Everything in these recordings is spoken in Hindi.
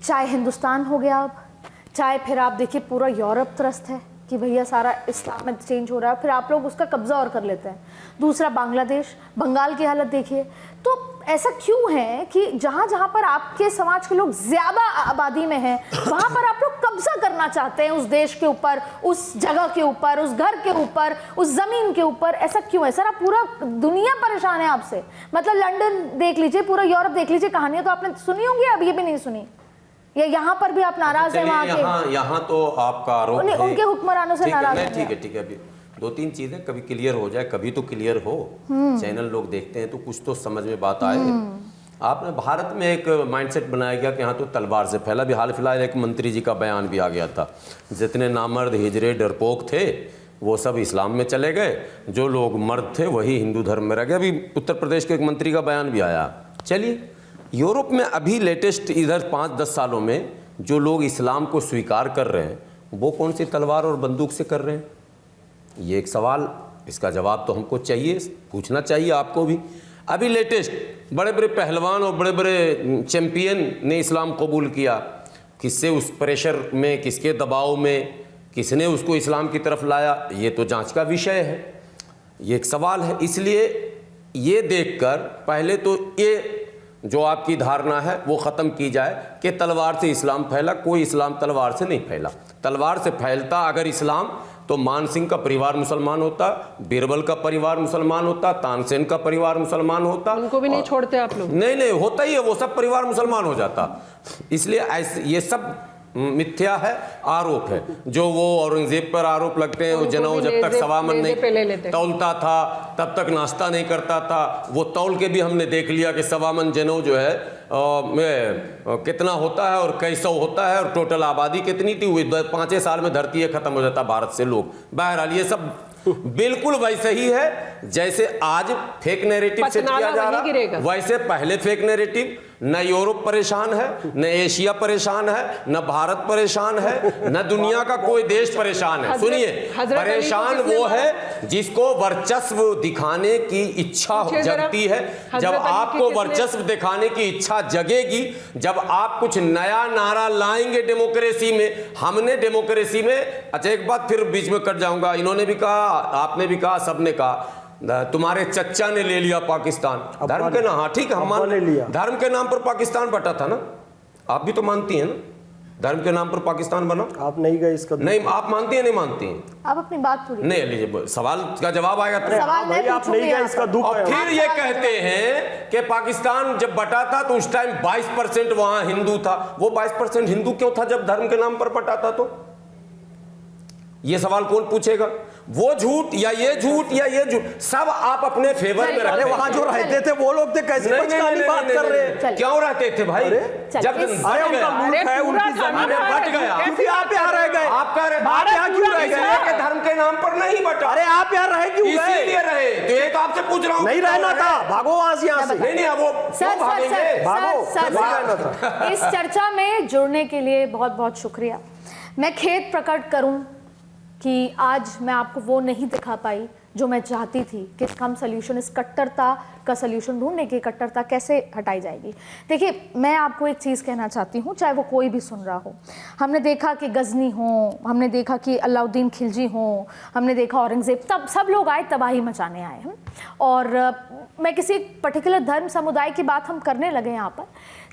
चाहे हिंदुस्तान हो गया अब, चाहे फिर आप देखिए पूरा यूरोप त्रस्त है कि भैया सारा इस्लाम में चेंज हो रहा है, फिर आप लोग उसका कब्जा और कर लेते हैं। दूसरा बांग्लादेश, बंगाल की हालत देखिए। तो ऐसा क्यों है कि जहाँ जहाँ पर आपके समाज के लोग ज्यादा आबादी में हैं वहाँ पर आप लोग कब्जा करना चाहते हैं उस देश के ऊपर, उस जगह के ऊपर, उस घर के ऊपर, उस जमीन के ऊपर? ऐसा क्यों है सर? आप पूरा दुनिया परेशान है आपसे। मतलब लंदन देख लीजिए, पूरा यूरोप देख लीजिए, कहानियां तो आपने सुनी होंगी, अब ये भी नहीं सुनी। या यहाँ पर भी आप नाराज हैं वहाँ के? यहाँ तो आपका आरोप है उनके हुक्मरानों से नाराज हैं। ठीक है, अभी 2-3 चीजें कभी क्लियर हो जाए, कभी तो क्लियर हो, चैनल लोग देखते हैं तो कुछ तो समझ में बात आए। आपने भारत में एक माइंडसेट बनाया गया कि यहाँ तो तलवार से फैला। भी हाल फिलहाल एक मंत्री जी का बयान भी आ गया था, जितने नामर्द हिजरे डरपोक थे वो सब इस्लाम में चले गए, जो लोग मर्द थे वही हिंदू धर्म में रह गए। अभी उत्तर प्रदेश के एक मंत्री का बयान भी आया। चलिए, यूरोप में अभी लेटेस्ट इधर 5-10 सालों में जो लोग इस्लाम को स्वीकार कर रहे हैं वो कौन सी तलवार और बंदूक से कर रहे हैं? ये एक सवाल, इसका जवाब तो हमको चाहिए, पूछना चाहिए आपको भी। अभी लेटेस्ट बड़े बड़े पहलवान और बड़े बड़े चैंपियन ने इस्लाम कबूल किया। किससे, उस प्रेशर में, किसके दबाव में, किसने उसको इस्लाम की तरफ लाया, ये तो जांच का विषय है, ये एक सवाल है। इसलिए ये देखकर पहले तो ये जो आपकी धारणा है वो ख़त्म की जाए कि तलवार से इस्लाम फैला। कोई इस्लाम तलवार से नहीं फैला। तलवार से फैलता अगर इस्लाम तो मान सिंह का परिवार मुसलमान होता, बीरबल का परिवार मुसलमान होता, तानसेन का परिवार मुसलमान होता। उनको भी नहीं छोड़ते आप लोग? नहीं, होता ही है, वो सब परिवार मुसलमान हो जाता। इसलिए ऐसे ये सब मिथ्या है, आरोप है। जो वो औरंगजेब पर आरोप लगते हैं, वो जनाब जब तक सवामन नहीं तौलता था तब तक नाश्ता नहीं करता था। वो तौल के भी हमने देख लिया कि सवामन जनेऊ जो है कितना होता है और कैसा होता है, और टोटल आबादी कितनी थी, हुई 5 साल में धरती खत्म हो जाता भारत से लोग। बहरहाल ये सब बिल्कुल वैसे ही है जैसे आज फेक नैरेटिव सेट किया जा रहा, वैसे पहले फेक नैरेटिव। न यूरोप परेशान है, न एशिया परेशान है, न भारत परेशान है, न दुनिया का कोई देश परेशान है। सुनिए, परेशान वो है जिसको वर्चस्व दिखाने की इच्छा जगती है। जब आपको वर्चस्व दिखाने की इच्छा जगेगी, जब आप कुछ नया नारा लाएंगे डेमोक्रेसी में। हमने डेमोक्रेसी में, अच्छा एक बात फिर बीच में कट जाऊंगा, इन्होंने भी कहा, आपने भी कहा, सबने कहा तुम्हारे चच्चा ने ले लिया पाकिस्तान धर्म के नाम। हाँ ठीक है, हम मान लिया, धर्म के नाम पर पाकिस्तान बटा था ना, आप भी तो मानती हैं ना, धर्म के नाम पर पाकिस्तान बना। आप नहीं गए इसका? नहीं, आप मानती हैं नहीं मानती हैं? आप अपनी बात पूरी नहीं लीजिए, सवाल का जवाब आएगा तो भाई आप नहीं गए इसका दुख। और फिर ये कहते हैं कि पाकिस्तान जब बटा था तो उस टाइम 22% वहां हिंदू था। वो 22% हिंदू क्यों था जब धर्म के नाम पर बटा था? तो ये सवाल कौन पूछेगा? वो झूठ या ये झूठ या ये झूठ, सब आप अपने फेवर में रखते। वहां जो रहते थे वो लोग थे, कैसे बात कर रहे हैं? क्यों रहते थे भाई? जब उनका मुल्क है, उनकी जमीन बट गया, क्योंकि आप यहाँ रह गए। आपका आप यहाँ क्यों रह गए? धर्म के नाम पर नहीं बटा। अरे आप यहाँ रहे क्यों? इसीलिए रहे। तो ये तो आपसे पूछ रहा हूँ, नहीं रहना था, भागो वहां से, यहाँ से। नहीं वो सर, इस चर्चा में जुड़ने के लिए बहुत बहुत शुक्रिया। मैं खेद प्रकट करूं कि आज मैं आपको वो नहीं दिखा पाई जो मैं चाहती थी कि हम सोल्यूशन, इस कट्टरता का सोल्यूशन ढूंढने की, कट्टरता कैसे हटाई जाएगी। देखिए, मैं आपको एक चीज़ कहना चाहती हूँ, चाहे वो कोई भी सुन रहा हो। हमने देखा कि गजनी हो, हमने देखा कि अलाउद्दीन खिलजी हो, हमने देखा औरंगजेब, तब सब लोग आए, तबाही मचाने आए हम। और मैं किसी पर्टिकुलर धर्म समुदाय की बात हम करने लगे यहाँ पर।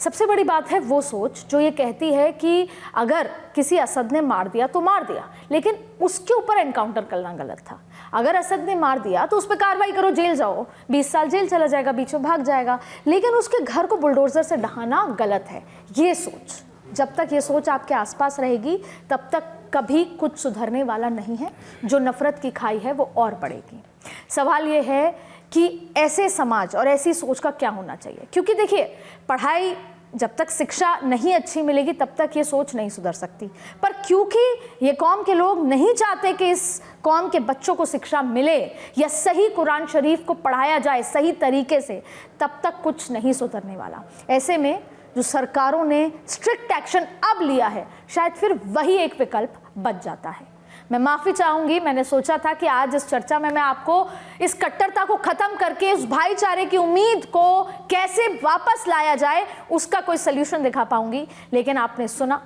सबसे बड़ी बात है वो सोच जो ये कहती है कि अगर किसी असद ने मार दिया तो मार दिया, लेकिन उसके ऊपर एनकाउंटर करना गलत था। अगर असद ने मार दिया तो उस पर कार्रवाई करो, जेल जाओ, 20 साल जेल चला जाएगा, बीच में भाग जाएगा, लेकिन उसके घर को बुलडोजर से ढहाना गलत है। ये सोच, जब तक ये सोच आपके आसपास रहेगी तब तक कभी कुछ सुधरने वाला नहीं है। जो नफरत की खाई है वो और बढ़ेगी। सवाल ये है कि ऐसे समाज और ऐसी सोच का क्या होना चाहिए, क्योंकि देखिए, पढ़ाई जब तक शिक्षा नहीं अच्छी मिलेगी तब तक ये सोच नहीं सुधर सकती। पर क्योंकि ये कौम के लोग नहीं चाहते कि इस कौम के बच्चों को शिक्षा मिले या सही कुरान शरीफ को पढ़ाया जाए सही तरीके से, तब तक कुछ नहीं सुधरने वाला। ऐसे में जो सरकारों ने स्ट्रिक्ट एक्शन अब लिया है, शायद फिर वही एक विकल्प बच जाता है। मैं माफ़ी चाहूँगी। मैंने सोचा था कि आज इस चर्चा में मैं आपको इस कट्टरता को ख़त्म करके उस भाईचारे की उम्मीद को कैसे वापस लाया जाए उसका कोई सल्यूशन दिखा पाऊँगी, लेकिन आपने सुना,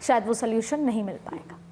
शायद वो सल्यूशन नहीं मिल पाएगा।